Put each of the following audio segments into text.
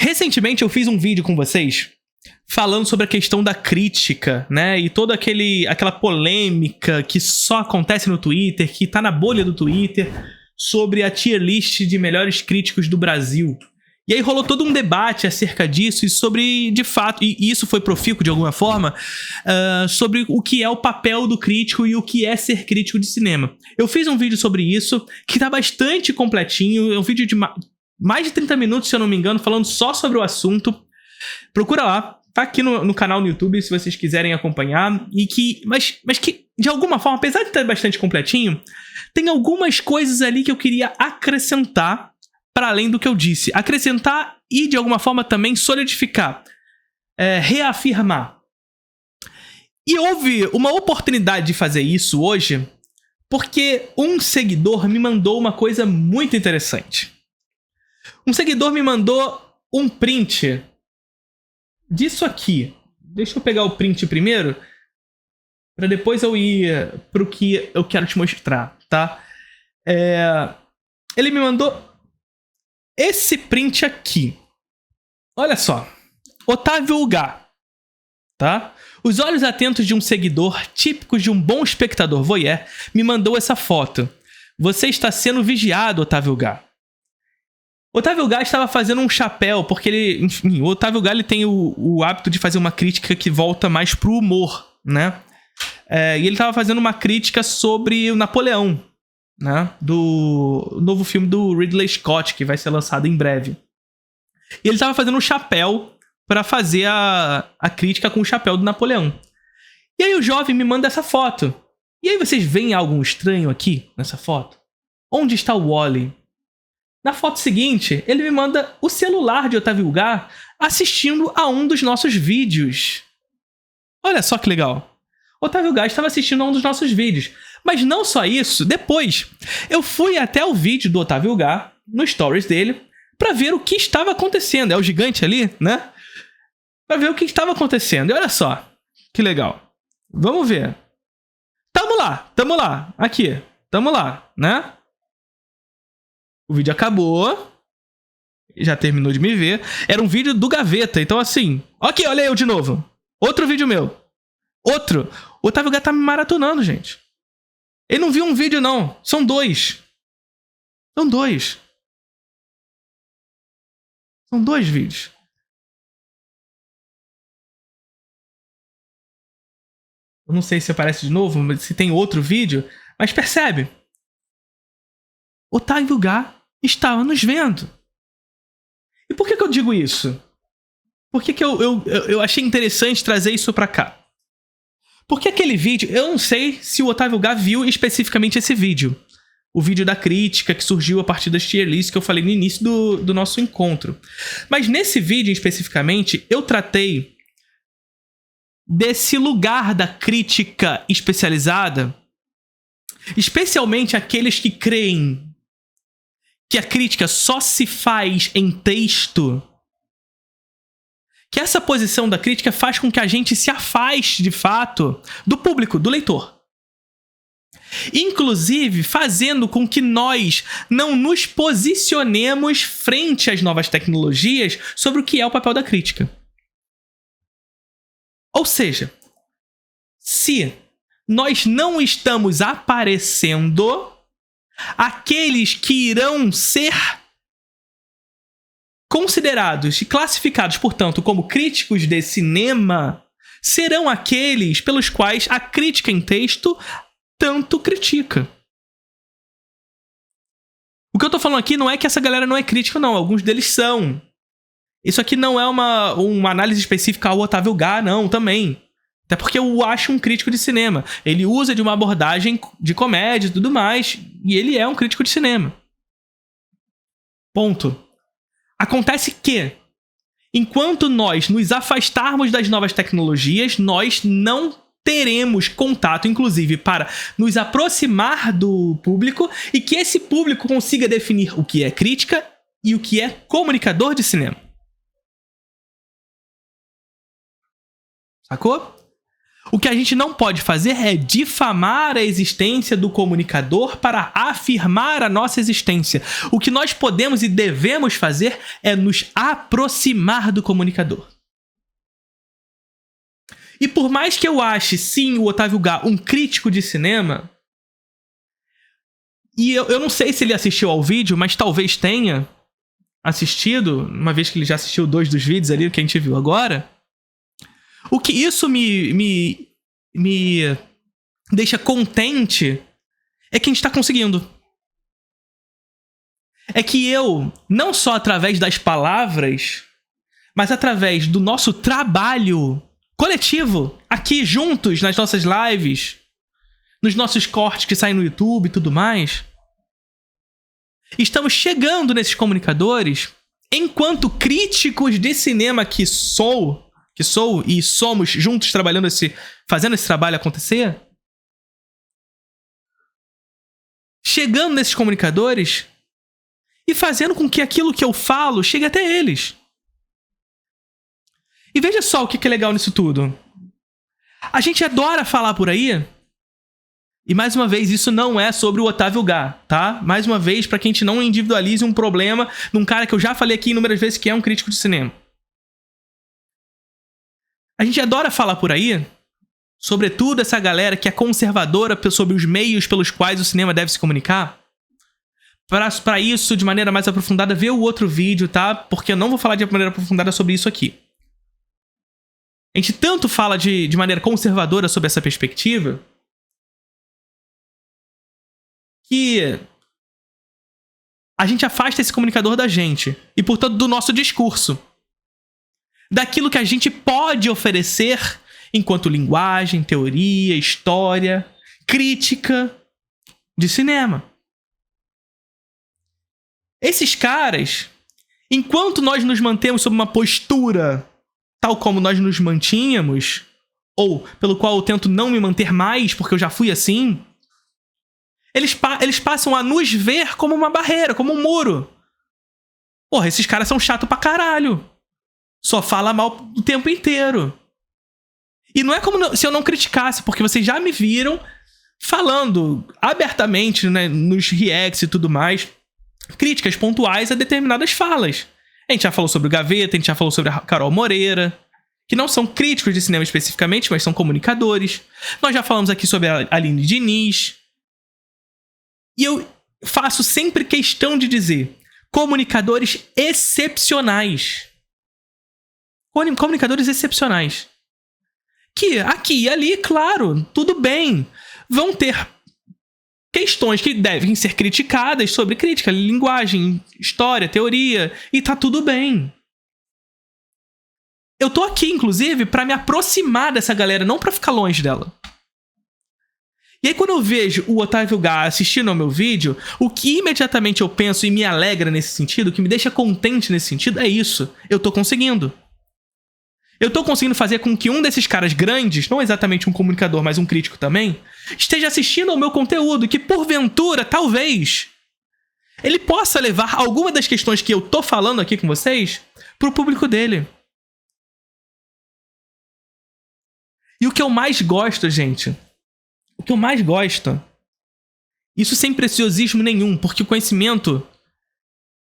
Recentemente eu fiz um vídeo com vocês falando sobre a questão da crítica, né? E toda aquela polêmica que só acontece no Twitter, que tá na bolha do Twitter, sobre a tier list de melhores críticos do Brasil. E aí rolou todo um debate acerca disso e sobre, de fato, e isso foi profícuo de alguma forma, sobre o que é o papel do crítico e o que é ser crítico de cinema. Eu fiz um vídeo sobre isso, que tá bastante completinho, é um vídeo de mais de 30 minutos, se eu não me engano, falando só sobre o assunto. Procura lá, tá aqui no canal no YouTube, se vocês quiserem acompanhar, mas que, de alguma forma, apesar de estar bastante completinho, tem algumas coisas ali que eu queria acrescentar para além do que eu disse. Acrescentar e, de alguma forma, também solidificar. Reafirmar. E houve uma oportunidade de fazer isso hoje, porque um seguidor me mandou uma coisa muito interessante. Um seguidor me mandou um print disso aqui. Deixa eu pegar o print primeiro, para depois eu ir pro que eu quero te mostrar, tá? Ele me mandou esse print aqui. Olha só. Otávio Ugá, tá? Os olhos atentos de um seguidor, típicos de um bom espectador voyeur, me mandou essa foto. Você está sendo vigiado, Otávio Ugá. Otávio Ugá estava fazendo um chapéu, porque ele... Enfim, o Otávio Ugá ele tem o hábito de fazer uma crítica que volta mais pro humor, né? E ele estava fazendo uma crítica sobre o Napoleão, né? Do novo filme do Ridley Scott, que vai ser lançado em breve. E ele estava fazendo um chapéu para fazer a crítica com o chapéu do Napoleão. E aí o jovem me manda essa foto. E aí vocês veem algo estranho aqui nessa foto? Onde está o Wally? Na foto seguinte, ele me manda o celular de Otávio Ugá assistindo a um dos nossos vídeos. Olha só que legal. Otávio Ugá estava assistindo a um dos nossos vídeos. Mas não só isso, depois eu fui até o vídeo do Otávio Ugá, no stories dele, para ver o que estava acontecendo. É o gigante ali, né? Para ver o que estava acontecendo. E olha só, que legal. Vamos ver. Tamo lá. Aqui, tamo lá, né? O vídeo acabou. Já terminou de me ver. Era um vídeo do Gaveta, então assim... Ok, olha eu de novo. Outro vídeo meu. Outro. O Otávio Ugá tá me maratonando, gente. Ele não viu um vídeo, não. São dois. São dois vídeos. Eu não sei se aparece de novo, mas se tem outro vídeo. Mas percebe? Otávio Ugá estava nos vendo. E por que eu digo isso? Por que eu achei interessante trazer isso pra cá? Porque aquele vídeo, eu não sei se o Otávio Ugá viu especificamente esse vídeo. O vídeo da crítica que surgiu a partir das tier lists que eu falei no início do nosso encontro. Mas nesse vídeo especificamente, eu tratei desse lugar da crítica especializada, especialmente aqueles que creem que a crítica só se faz em texto, que essa posição da crítica faz com que a gente se afaste, de fato, do público, do leitor. Inclusive, fazendo com que nós não nos posicionemos frente às novas tecnologias sobre o que é o papel da crítica. Ou seja, se nós não estamos aparecendo, aqueles que irão ser considerados e classificados, portanto, como críticos de cinema, serão aqueles pelos quais a crítica em texto tanto critica. O que eu tô falando aqui não é que essa galera não é crítica, não. Alguns deles são. Isso aqui não é uma análise específica ao Otávio Ugá, não, também. Até porque eu acho um crítico de cinema. Ele usa de uma abordagem de comédia e tudo mais, e ele é um crítico de cinema. Ponto. Acontece que, enquanto nós nos afastarmos das novas tecnologias, nós não teremos contato, inclusive, para nos aproximar do público e que esse público consiga definir o que é crítica e o que é comunicador de cinema. Sacou? O que a gente não pode fazer é difamar a existência do comunicador para afirmar a nossa existência. O que nós podemos e devemos fazer é nos aproximar do comunicador. E por mais que eu ache, sim, o Otávio Gá um crítico de cinema, e eu não sei se ele assistiu ao vídeo, mas talvez tenha assistido, uma vez que ele já assistiu 2 dos vídeos ali, que a gente viu agora. O que isso me deixa contente é que a gente tá conseguindo. É que eu, não só através das palavras, mas através do nosso trabalho coletivo, aqui juntos, nas nossas lives, nos nossos cortes que saem no YouTube e tudo mais, estamos chegando nesses comunicadores enquanto críticos de cinema que sou e somos juntos trabalhando fazendo esse trabalho acontecer, chegando nesses comunicadores e fazendo com que aquilo que eu falo chegue até eles. E veja só o que é legal nisso tudo. A gente adora falar por aí, e mais uma vez, isso não é sobre o Otávio Gá, tá? Mais uma vez, para que a gente não individualize um problema num cara que eu já falei aqui inúmeras vezes que é um crítico de cinema. A gente adora falar por aí, sobretudo essa galera que é conservadora sobre os meios pelos quais o cinema deve se comunicar. Para isso, de maneira mais aprofundada, vê o outro vídeo, tá? Porque eu não vou falar de maneira aprofundada sobre isso aqui. A gente tanto fala de maneira conservadora sobre essa perspectiva que a gente afasta esse comunicador da gente e, portanto, do nosso discurso. Daquilo que a gente pode oferecer enquanto linguagem, teoria, história, crítica de cinema. Esses caras, enquanto nós nos mantemos sob uma postura tal como nós nos mantínhamos, ou pelo qual eu tento não me manter mais porque eu já fui assim, eles passam a nos ver como uma barreira, como um muro. Porra, esses caras são chatos pra caralho. Só fala mal o tempo inteiro. E não é como se eu não criticasse, porque vocês já me viram falando abertamente, né, nos reacts e tudo mais, críticas pontuais a determinadas falas. A gente já falou sobre o Gaveta, a gente já falou sobre a Carol Moreira, que não são críticos de cinema especificamente, mas são comunicadores. Nós já falamos aqui sobre a Aline Diniz. E eu faço sempre questão de dizer comunicadores excepcionais. Comunicadores excepcionais. Que aqui e ali, claro, tudo bem, vão ter questões que devem ser criticadas sobre crítica, linguagem, história, teoria, e tá tudo bem. Eu tô aqui, inclusive, pra me aproximar dessa galera, não pra ficar longe dela. E aí, quando eu vejo o Otávio Gá assistindo ao meu vídeo, o que imediatamente eu penso e me alegra nesse sentido, o que me deixa contente nesse sentido, é isso. Eu tô conseguindo. Eu tô conseguindo fazer com que um desses caras grandes, não exatamente um comunicador, mas um crítico também, esteja assistindo ao meu conteúdo, que porventura, talvez, ele possa levar alguma das questões que eu tô falando aqui com vocês pro público dele. E o que eu mais gosto, gente, o que eu mais gosto, isso sem preciosismo nenhum, porque o conhecimento,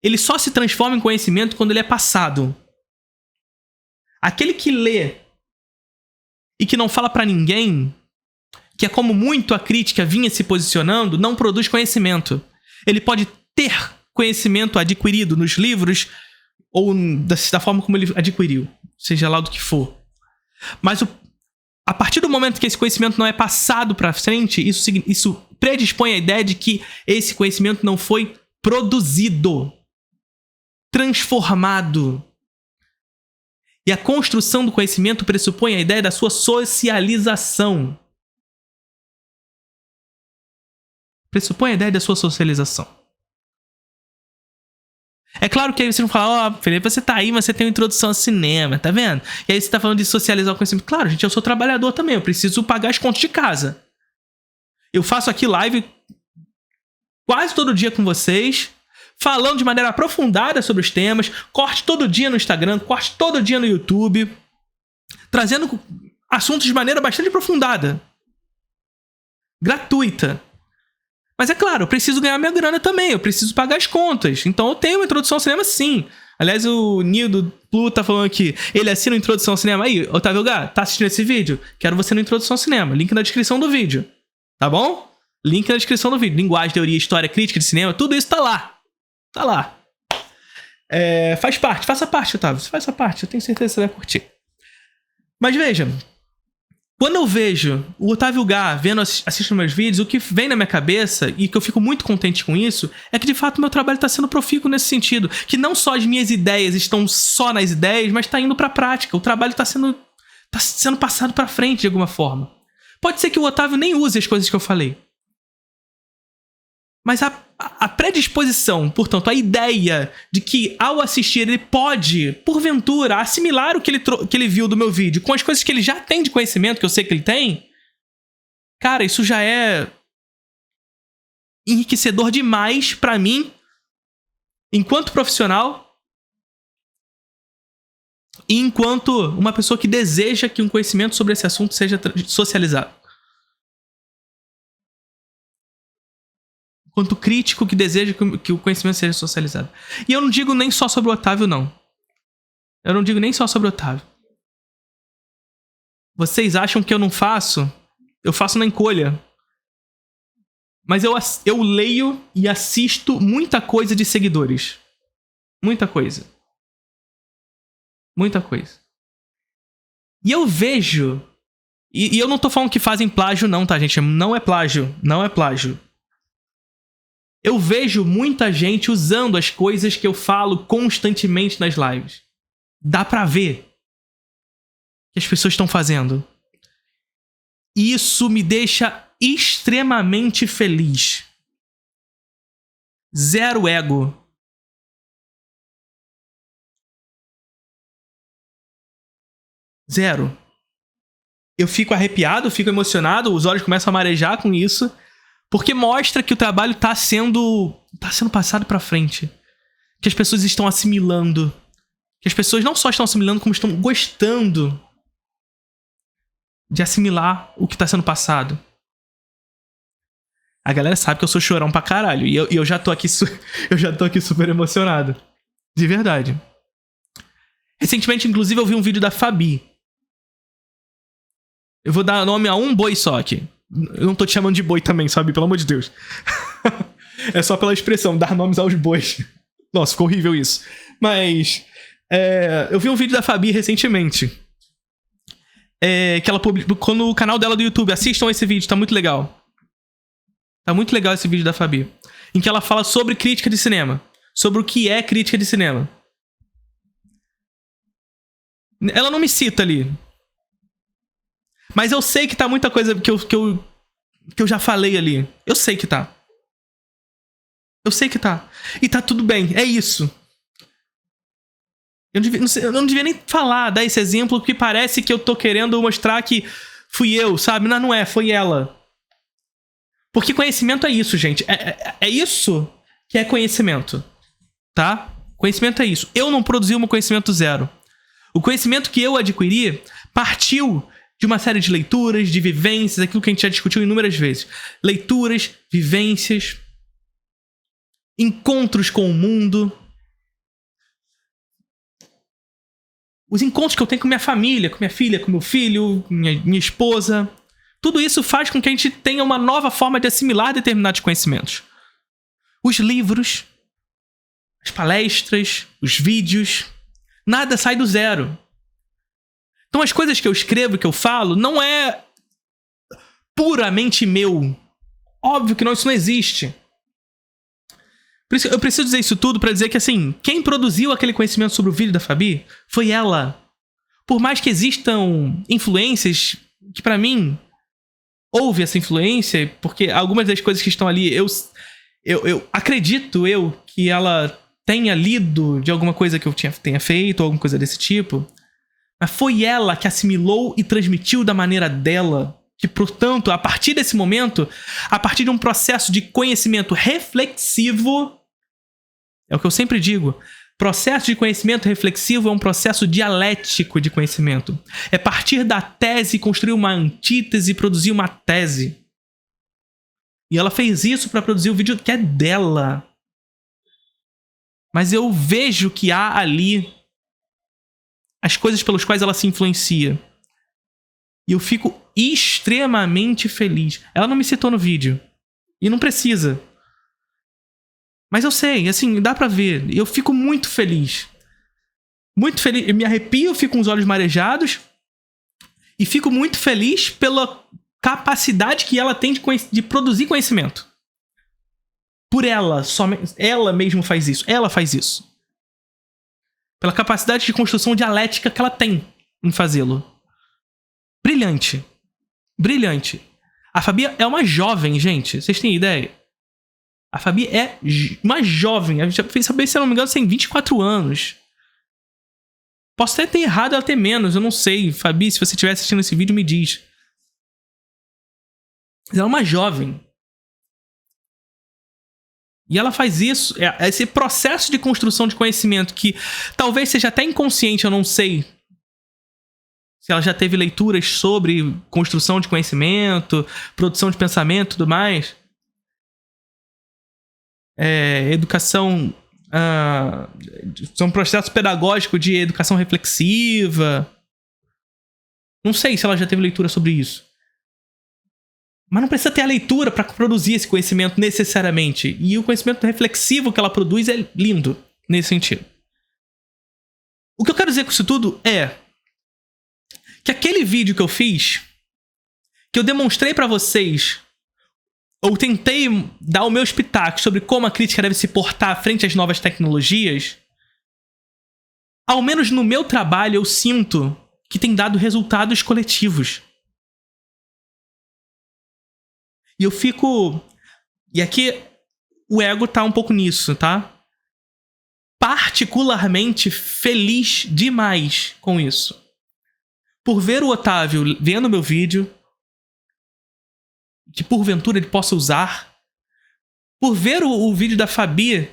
ele só se transforma em conhecimento quando ele é passado. Aquele que lê e que não fala pra ninguém, que é como muito a crítica vinha se posicionando, não produz conhecimento. Ele pode ter conhecimento adquirido nos livros ou da forma como ele adquiriu, seja lá do que for. Mas a partir do momento que esse conhecimento não é passado pra frente, isso predispõe a ideia de que esse conhecimento não foi produzido, transformado. E a construção do conhecimento pressupõe a ideia da sua socialização. Pressupõe a ideia da sua socialização. É claro que aí vocês vão falar, ó, Felipe, você tá aí, mas você tem uma introdução ao cinema, tá vendo? E aí você tá falando de socializar o conhecimento. Claro, gente, eu sou trabalhador também, eu preciso pagar as contas de casa. Eu faço aqui live quase todo dia com vocês, falando de maneira aprofundada sobre os temas, corte todo dia no Instagram, corte todo dia no YouTube, trazendo assuntos de maneira bastante aprofundada. Gratuita. Mas é claro, eu preciso ganhar minha grana também, eu preciso pagar as contas. Então eu tenho uma introdução ao cinema, sim. Aliás, o Nildo Plu tá falando aqui, ele assina a Introdução ao Cinema. Aí, Otávio Gá, tá assistindo esse vídeo? Quero você na Introdução ao Cinema. Link na descrição do vídeo. Tá bom? Link na descrição do vídeo. Linguagem, teoria, história, crítica de cinema, tudo isso tá lá. Tá lá. Faz parte, faça parte, Otávio. Você faz a parte, eu tenho certeza que você vai curtir. Mas veja, quando eu vejo o Otávio Gá assistindo meus vídeos, o que vem na minha cabeça, e que eu fico muito contente com isso, é que de fato meu trabalho está sendo profícuo nesse sentido. Que não só as minhas ideias estão só nas ideias, mas está indo para a prática. O trabalho está sendo passado para frente de alguma forma. Pode ser que o Otávio nem use as coisas que eu falei. Mas a predisposição, portanto, a ideia de que ao assistir ele pode, porventura, assimilar o que ele viu do meu vídeo com as coisas que ele já tem de conhecimento, que eu sei que ele tem, cara, isso já é enriquecedor demais pra mim, enquanto profissional e enquanto uma pessoa que deseja que um conhecimento sobre esse assunto seja socializado. Quanto crítico que deseja que o conhecimento seja socializado. E eu não digo nem só sobre o Otávio, não. Eu não digo nem só sobre o Otávio. Vocês acham que eu não faço? Eu faço na encolha. Mas eu leio e assisto muita coisa de seguidores. Muita coisa. Muita coisa. E eu vejo... E eu não tô falando que fazem plágio, não, tá, gente? Não é plágio. Não é plágio. Eu vejo muita gente usando as coisas que eu falo constantemente nas lives. Dá pra ver que as pessoas estão fazendo. Isso me deixa extremamente feliz. Zero ego. Zero. Eu fico arrepiado, fico emocionado, os olhos começam a marejar com isso. Porque mostra que o trabalho tá sendo passado pra frente. Que as pessoas estão assimilando. Que as pessoas não só estão assimilando, como estão gostando de assimilar o que tá sendo passado. A galera sabe que eu sou chorão pra caralho. E eu já tô aqui super emocionado. De verdade. Recentemente, inclusive, eu vi um vídeo da Fabi. Eu vou dar nome a um boi só aqui. Eu não tô te chamando de boi também, sabe? Pelo amor de Deus. É só pela expressão, dar nomes aos bois. Nossa, ficou horrível isso. Mas eu vi um vídeo da Fabi recentemente. Que ela publicou no canal dela do YouTube. Assistam esse vídeo, tá muito legal. Tá muito legal esse vídeo da Fabi. Em que ela fala sobre crítica de cinema. Sobre o que é crítica de cinema. Ela não me cita ali. Mas eu sei que tá muita coisa que eu já falei ali. Eu sei que tá. Eu sei que tá. E tá tudo bem. É isso. Eu não devia nem dar esse exemplo, porque parece que eu tô querendo mostrar que fui eu, sabe? Não é. Foi ela. Porque conhecimento é isso, gente. É isso que é conhecimento. Tá? Conhecimento é isso. Eu não produzi um conhecimento zero. O conhecimento que eu adquiri partiu de uma série de leituras, de vivências, aquilo que a gente já discutiu inúmeras vezes. Leituras, vivências, encontros com o mundo. Os encontros que eu tenho com minha família, com minha filha, com meu filho, com minha esposa. Tudo isso faz com que a gente tenha uma nova forma de assimilar determinados conhecimentos. Os livros, as palestras, os vídeos, nada sai do zero. Então as coisas que eu escrevo, que eu falo, não é puramente meu. Óbvio que não, isso não existe. Por isso, eu preciso dizer isso tudo pra dizer que, assim, quem produziu aquele conhecimento sobre o vídeo da Fabi foi ela. Por mais que existam influências, que pra mim houve essa influência, porque algumas das coisas que estão ali, eu acredito que ela tenha lido de alguma coisa que eu tenha feito, ou alguma coisa desse tipo. Mas foi ela que assimilou e transmitiu da maneira dela. Que, portanto, a partir desse momento, a partir de um processo de conhecimento reflexivo, é o que eu sempre digo, Processo de conhecimento reflexivo é um processo dialético de conhecimento. É partir da tese, construir uma antítese, produzir uma tese. E ela fez isso para produzir o vídeo que é dela. Mas eu vejo que há ali as coisas pelas quais ela se influencia. E eu fico extremamente feliz. Ela não me citou no vídeo. E não precisa. Mas eu sei, assim, dá pra ver. Eu fico muito feliz. Muito feliz. Eu me arrepio, fico com os olhos marejados. E fico muito feliz pela capacidade que ela tem de produzir conhecimento. Por ela, ela mesmo faz isso. Ela faz isso. Pela capacidade de construção dialética que ela tem em fazê-lo. Brilhante. Brilhante. A Fabi é uma jovem, gente. Vocês têm ideia? A Fabi é uma jovem. A gente já fez saber, se eu não me engano, tem 24 anos. Posso até ter errado, ela ter menos. Eu não sei. Fabi, se você estiver assistindo esse vídeo, me diz. Ela é uma jovem. E ela faz isso. Esse processo de construção de conhecimento que talvez seja até inconsciente, eu não sei. Se ela já teve leituras sobre construção de conhecimento, produção de pensamento e tudo mais. Educação... são processos pedagógicos de educação reflexiva. Não sei se ela já teve leitura sobre isso. Mas não precisa ter a leitura para produzir esse conhecimento necessariamente. E o conhecimento reflexivo que ela produz é lindo nesse sentido. O que eu quero dizer com isso tudo é que aquele vídeo que eu fiz, que eu demonstrei para vocês, ou tentei dar o meu espetáculo sobre como a crítica deve se portar frente às novas tecnologias, ao menos no meu trabalho eu sinto que tem dado resultados coletivos. E eu fico... E aqui o ego tá um pouco nisso, tá? Particularmente feliz demais com isso. Por ver o Otávio vendo meu vídeo, que porventura ele possa usar. Por ver o vídeo da Fabi,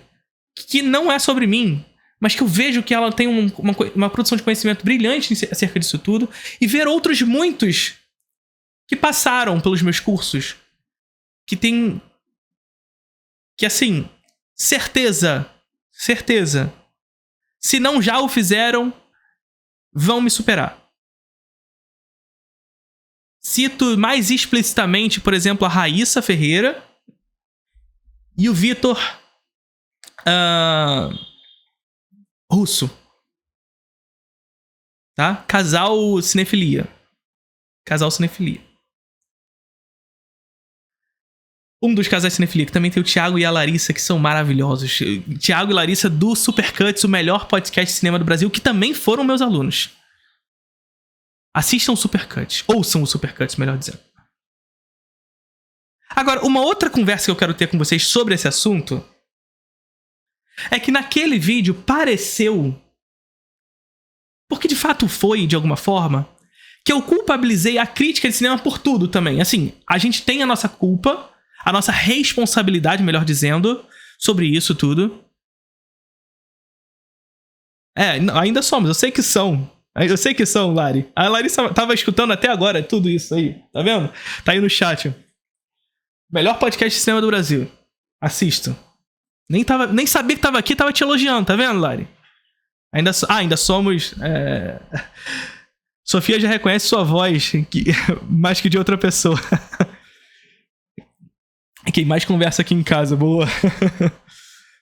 que não é sobre mim, mas que eu vejo que ela tem uma produção de conhecimento brilhante acerca disso tudo. E ver outros muitos que passaram pelos meus cursos. Que tem... Que assim, certeza, se não já o fizeram, vão me superar. Cito mais explicitamente, por exemplo, a Raíssa Ferreira e o Vitor Russo. Tá? Casal Cinefilia. Um dos casais Cinefilia, que também tem o Thiago e a Larissa, que são maravilhosos. Thiago e Larissa do Supercuts, o melhor podcast de cinema do Brasil, que também foram meus alunos. Assistam o Supercuts. Ouçam o Supercuts, melhor dizendo. Agora, uma outra conversa que eu quero ter com vocês sobre esse assunto é que naquele vídeo pareceu, porque de fato foi, de alguma forma, que eu culpabilizei a crítica de cinema por tudo também. Assim, a gente tem a nossa culpa, a nossa responsabilidade, melhor dizendo, sobre isso tudo. Ainda somos, eu sei que são. Eu sei que são, Lari. A Larissa tava escutando até agora tudo isso aí. Tá vendo? Tá aí no chat. Melhor podcast de cinema do Brasil. Assisto. Nem sabia que tava aqui, tava te elogiando. Tá vendo, Lari? Ainda somos... Sofia já reconhece sua voz mais que de outra pessoa. Quem mais conversa aqui em casa, boa.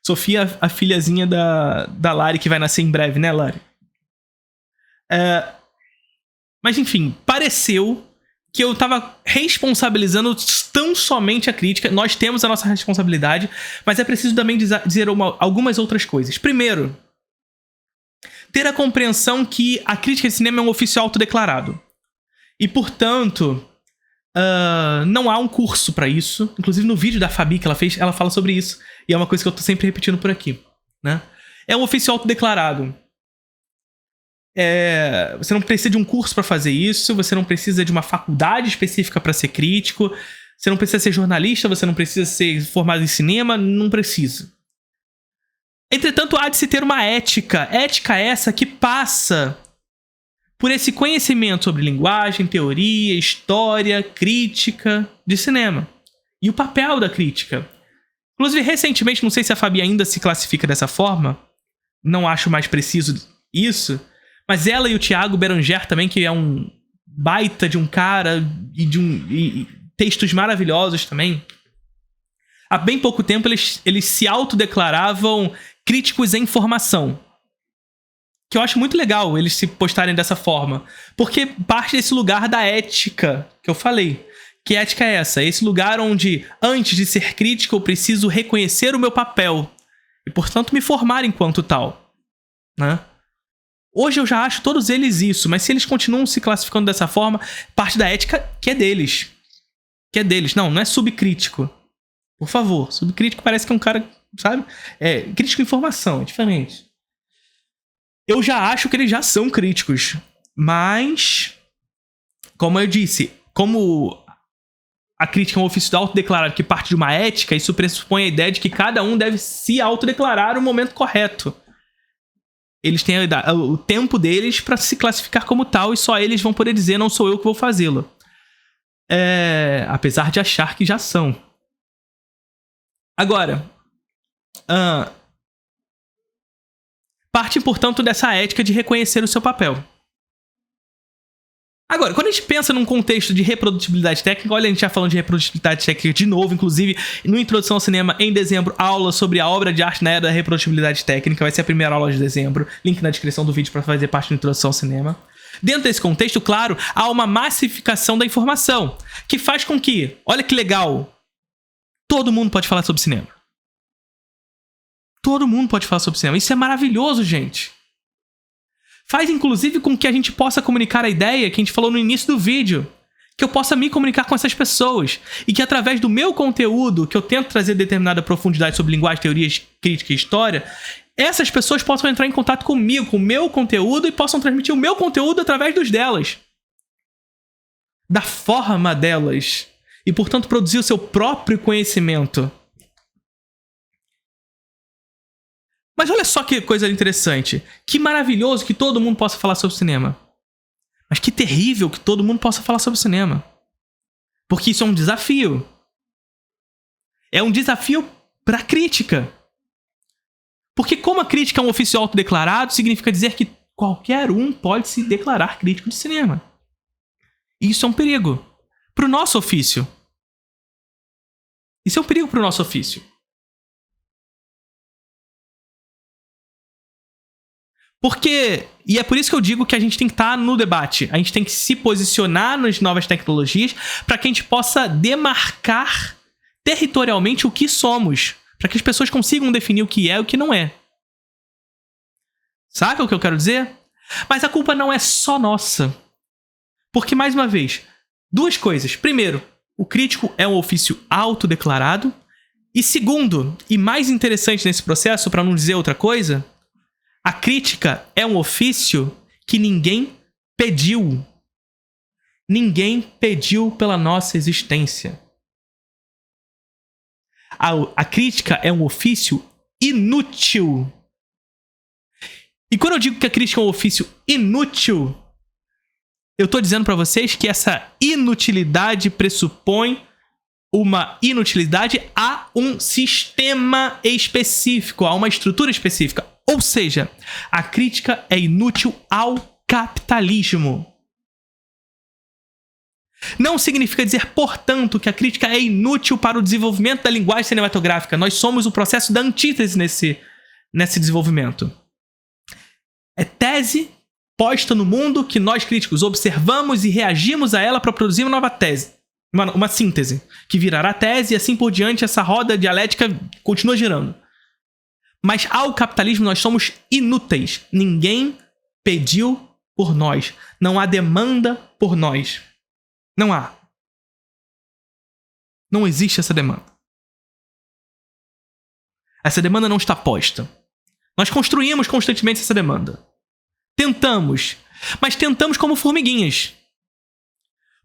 Sofia, a filhazinha da Lari, que vai nascer em breve, né, Lari? Mas enfim, pareceu que eu tava responsabilizando tão somente a crítica. Nós temos a nossa responsabilidade, mas é preciso também dizer algumas outras coisas. Primeiro, ter a compreensão que a crítica de cinema é um ofício autodeclarado. E, portanto, não há um curso pra isso. Inclusive, no vídeo da Fabi que ela fez, ela fala sobre isso. E é uma coisa que eu tô sempre repetindo por aqui, né? É um ofício autodeclarado. Você não precisa de um curso para fazer isso, você não precisa de uma faculdade específica para ser crítico, você não precisa ser jornalista, você não precisa ser formado em cinema, não precisa. Entretanto, há de se ter uma ética. Ética essa que passa por esse conhecimento sobre linguagem, teoria, história, crítica de cinema. E o papel da crítica. Inclusive, recentemente, não sei se a Fabi ainda se classifica dessa forma, não acho mais preciso isso, mas ela e o Thiago Beranger também, que é um baita de um cara e textos maravilhosos também. Há bem pouco tempo, eles se autodeclaravam críticos em formação. Que eu acho muito legal eles se postarem dessa forma. Porque parte desse lugar da ética que eu falei. Que ética é essa? É esse lugar onde, antes de ser crítico, eu preciso reconhecer o meu papel. E, portanto, me formar enquanto tal. Né? Hoje eu já acho todos eles isso. Mas se eles continuam se classificando dessa forma, parte da ética que é deles. Que é deles. Não é subcrítico. Por favor. Subcrítico parece que é um cara, sabe? É crítico em formação. É diferente. Eu já acho que eles já são críticos. Mas, como eu disse, como a crítica é um ofício autodeclarado que parte de uma ética, isso pressupõe a ideia de que cada um deve se autodeclarar no momento correto. Eles têm o tempo deles para se classificar como tal e só eles vão poder dizer não sou eu que vou fazê-lo. Apesar de achar que já são. Agora, parte, portanto, dessa ética de reconhecer o seu papel. Agora, quando a gente pensa num contexto de reprodutibilidade técnica, olha, a gente já falando de reprodutibilidade técnica de novo, inclusive, no Introdução ao Cinema, em dezembro, aula sobre a obra de arte na era da reprodutibilidade técnica, vai ser a primeira aula de dezembro, link na descrição do vídeo para fazer parte do Introdução ao Cinema. Dentro desse contexto, claro, há uma massificação da informação, que faz com que, olha que legal, todo mundo pode falar sobre cinema. Todo mundo pode falar sobre cinema. Isso é maravilhoso, gente. Faz, inclusive, com que a gente possa comunicar a ideia que a gente falou no início do vídeo. Que eu possa me comunicar com essas pessoas. E que, através do meu conteúdo, que eu tento trazer determinada profundidade sobre linguagem, teorias, crítica e história, essas pessoas possam entrar em contato comigo, com o meu conteúdo, e possam transmitir o meu conteúdo através dos delas. Da forma delas. E, portanto, produzir o seu próprio conhecimento. Mas olha só que coisa interessante. Que maravilhoso que todo mundo possa falar sobre cinema. Mas que terrível que todo mundo possa falar sobre cinema. Porque isso é um desafio. É um desafio para a crítica. Porque como a crítica é um ofício autodeclarado, significa dizer que qualquer um pode se declarar crítico de cinema. E isso é um perigo para o nosso ofício. Isso é um perigo para o nosso ofício. Porque, e é por isso que eu digo que a gente tem que estar no debate, a gente tem que se posicionar nas novas tecnologias para que a gente possa demarcar territorialmente o que somos, para que as pessoas consigam definir o que é e o que não é. Sabe o que eu quero dizer? Mas a culpa não é só nossa. Porque, mais uma vez, duas coisas. Primeiro, o crítico é um ofício autodeclarado. E segundo, e mais interessante nesse processo, para não dizer outra coisa, a crítica é um ofício que ninguém pediu. Ninguém pediu pela nossa existência. A crítica é um ofício inútil. E quando eu digo que a crítica é um ofício inútil, eu estou dizendo para vocês que essa inutilidade pressupõe uma inutilidade a um sistema específico, a uma estrutura específica. Ou seja, a crítica é inútil ao capitalismo. Não significa dizer, portanto, que a crítica é inútil para o desenvolvimento da linguagem cinematográfica. Nós somos o processo da antítese nesse desenvolvimento. É tese posta no mundo que nós críticos observamos e reagimos a ela para produzir uma nova tese. Uma síntese, que virará tese e assim por diante, essa roda dialética continua girando. Mas ao capitalismo nós somos inúteis. Ninguém pediu por nós. Não há demanda por nós. Não há. Não existe essa demanda. Essa demanda não está posta. Nós construímos constantemente essa demanda. Tentamos. Mas tentamos como formiguinhas.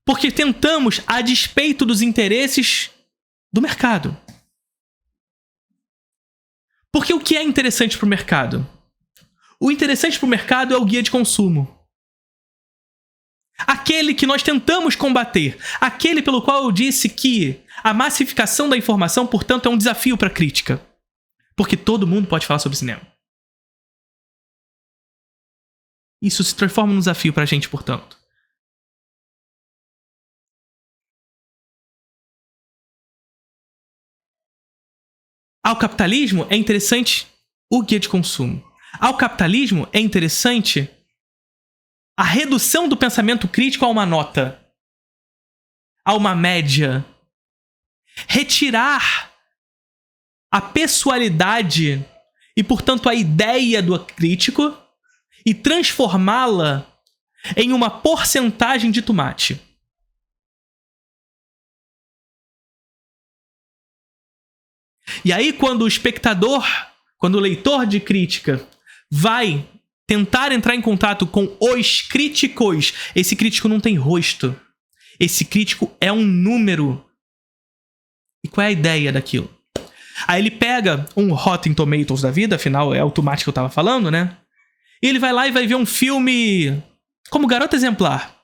Porque tentamos a despeito dos interesses do mercado. Porque o que é interessante para o mercado? O interessante para o mercado é o guia de consumo. Aquele que nós tentamos combater. Aquele pelo qual eu disse que a massificação da informação, portanto, é um desafio para a crítica. Porque todo mundo pode falar sobre cinema. Isso se transforma num desafio para a gente, portanto. Ao capitalismo é interessante o guia de consumo. Ao capitalismo é interessante a redução do pensamento crítico a uma nota, a uma média. Retirar a pessoalidade e, portanto, a ideia do crítico e transformá-la em uma porcentagem de tomate. E aí, quando o espectador, quando o leitor de crítica vai tentar entrar em contato com os críticos, esse crítico não tem rosto. Esse crítico é um número. E qual é a ideia daquilo? Aí ele pega um Rotten Tomatoes da vida, afinal é o tomate que eu tava falando, né? E ele vai lá e vai ver um filme como Garota Exemplar.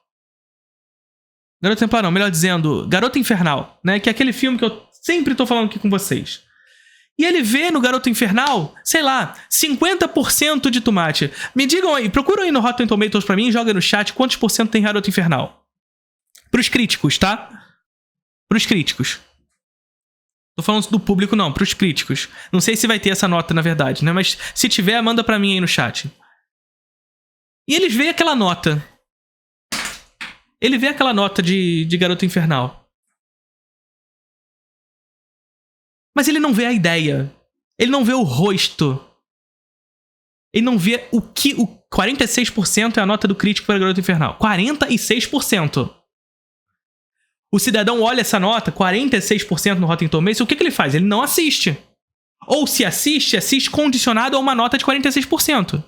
Garota Exemplar não, melhor dizendo, Garota Infernal, né? Que é aquele filme que eu sempre tô falando aqui com vocês. E ele vê no Garota Infernal, sei lá, 50% de tomate. Me digam aí, procuram aí no Rotten Tomatoes pra mim e joga no chat quantos por cento tem Garota Infernal. Pros críticos, tá? Pros críticos. Tô falando do público não, pros críticos. Não sei se vai ter essa nota na verdade, né? Mas se tiver, manda pra mim aí no chat. E eles veem aquela nota. Ele vê aquela nota de Garota Infernal. Mas ele não vê a ideia. Ele não vê o rosto. Ele não vê o que... O 46% é a nota do crítico para Garota Infernal. 46%. O cidadão olha essa nota, 46% no Rotten Tomatoes, e o que ele faz? Ele não assiste. Ou se assiste, assiste condicionado a uma nota de 46%.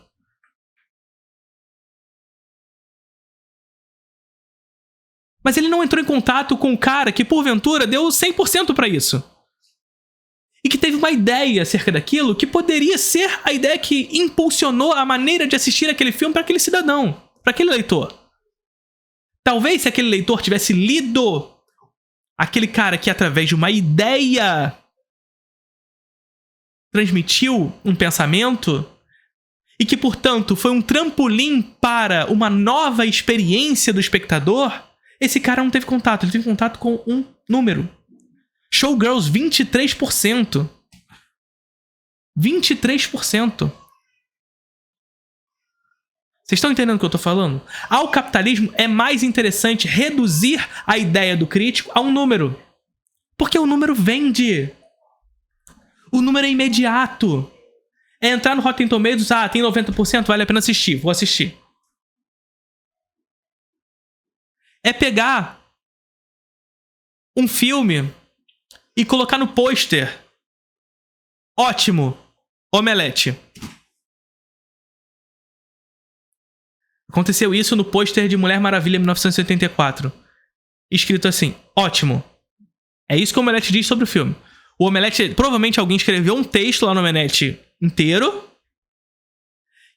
Mas ele não entrou em contato com o cara que, porventura, deu 100% para isso. E que teve uma ideia acerca daquilo que poderia ser a ideia que impulsionou a maneira de assistir aquele filme para aquele cidadão, para aquele leitor. Talvez se aquele leitor tivesse lido aquele cara que, através de uma ideia, transmitiu um pensamento e que, portanto, foi um trampolim para uma nova experiência do espectador, esse cara não teve contato. Ele teve contato com um número. Showgirls, 23%. 23%. Vocês estão entendendo o que eu tô falando? Ao capitalismo é mais interessante reduzir a ideia do crítico a um número. Porque o número vende. O número é imediato. É entrar no Rotten Tomatoes, tem 90%, vale a pena assistir, vou assistir. É pegar um filme e colocar no pôster. Ótimo, Omelete. Aconteceu isso no pôster de Mulher Maravilha 1984. Escrito assim, ótimo. É isso que o Omelete diz sobre o filme. O Omelete, provavelmente alguém escreveu um texto lá no Omelete inteiro.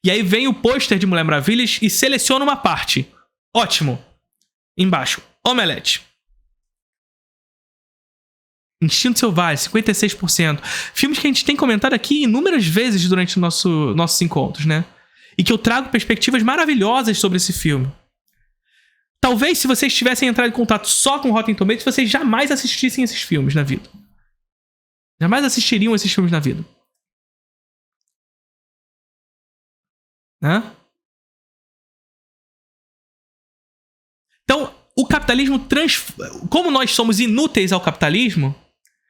E aí vem o pôster de Mulher Maravilha e seleciona uma parte. Ótimo. Embaixo, Omelete. Instinto Selvagem, 56%. Filmes que a gente tem comentado aqui inúmeras vezes durante nossos encontros, né? E que eu trago perspectivas maravilhosas sobre esse filme. Talvez, se vocês tivessem entrado em contato só com Rotten Tomatoes, vocês jamais assistissem esses filmes na vida. Jamais assistiriam esses filmes na vida. Né? Então, o capitalismo... Como nós somos inúteis ao capitalismo...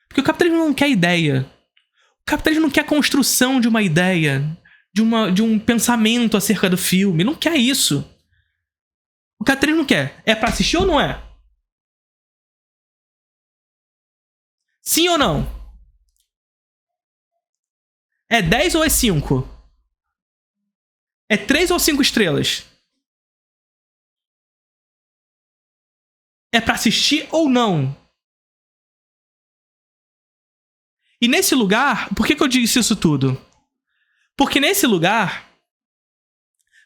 Porque o capitalismo não quer ideia. O capitalismo não quer construção de uma ideia... De um pensamento acerca do filme. Não quer isso. O capitalismo não quer. É pra assistir ou não é? Sim ou não? É 10 ou é 5? É 3 ou 5 estrelas? É pra assistir ou não? E nesse lugar, por que eu disse isso tudo? Porque nesse lugar,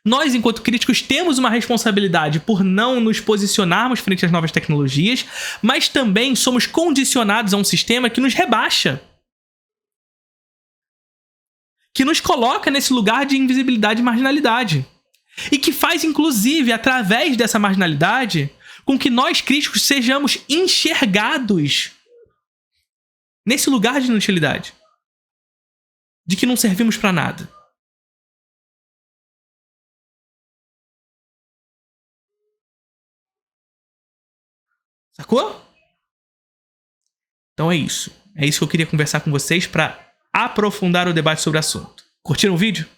nós, enquanto críticos, temos uma responsabilidade por não nos posicionarmos frente às novas tecnologias, mas também somos condicionados a um sistema que nos rebaixa, que nos coloca nesse lugar de invisibilidade e marginalidade. E que faz, inclusive, através dessa marginalidade, com que nós, críticos, sejamos enxergados nesse lugar de inutilidade. De que não servimos pra nada. Sacou? Então é isso. É isso que eu queria conversar com vocês pra aprofundar o debate sobre o assunto. Curtiram o vídeo?